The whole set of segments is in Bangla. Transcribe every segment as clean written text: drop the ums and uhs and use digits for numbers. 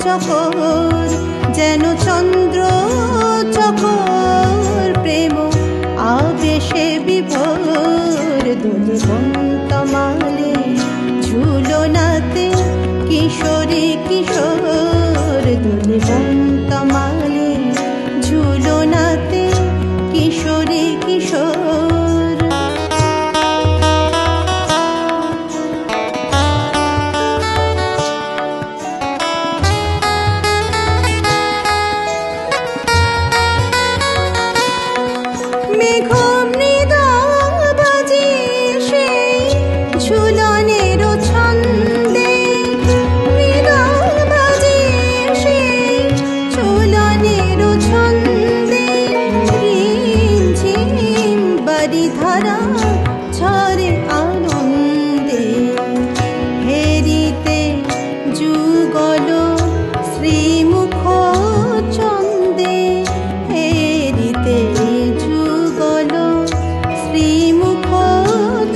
চকর, যেন চন্দ্র চকর প্রেম আবেশে বিভোর। দোলে বনতমালে ঝুলনাতে কিশোরী কিশোর, দোলে বনতমালে ঝুলনাতে কিশোরী কিশোর। ধারা ছড়ে আনন্দে, হেরিতে যুগল শ্রীমুখ চন্দে, হেরিতে যুগল শ্রীমুখ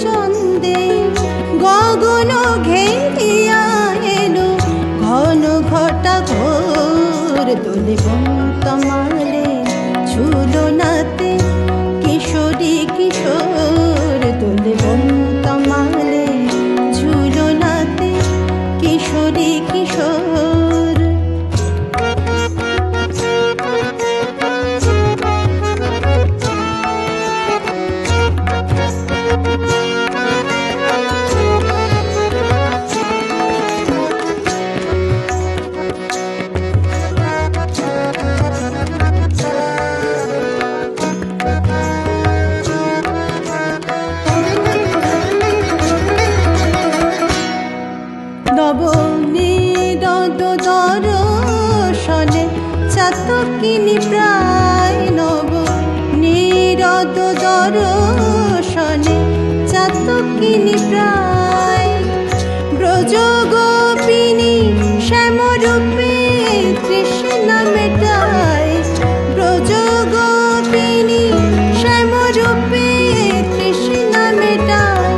চন্দে। গগন ঘেরিয়া এলো ঘন ঘটা ঘোর, দোলে বনতমালে ঝুলনাতে কিশোরী কিশোর, দোলে বনতমালে ঝুলনাতে কিশোরী কিশোর। নবনীরদ দর্শনে চাতকিনী প্রায়, নবনীরদ দর্শনে চাতকিনী প্রায়। ব্রজ গোপিনী শ্যামরূপে তৃষ্ণা মেটায়, ব্রজ গোপিনী শ্যামরূপে তৃষ্ণা মেটায়।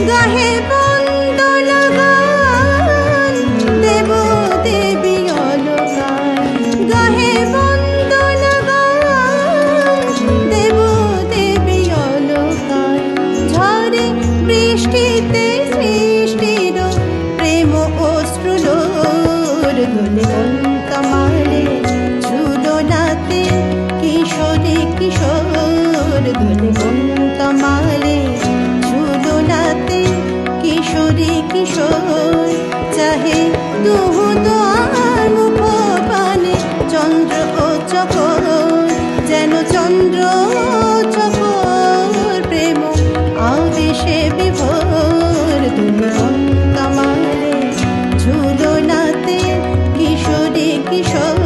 গাহে বন্দনা গান দেব দেবী অলকায়, গাহে বন্দনা গান দেব দেবী অলকায়। ঝরে বৃষ্টিতে সৃষ্টির প্রেম অশ্রুলোর, দোলে বনতমালে ঝুলনাতে কিশোরী কিশোর, দোলে বনতমালে ঝুলনাতে কিশোরী কিশোর। চাহে দুহু দোয়ার মুখ পানে চন্দ্র ও চকর, যেন চন্দ্র চকর প্রেম আবেশে বিভোর। দোলে বনতমালে ঝুলনাতে কিশোরী কিশোর।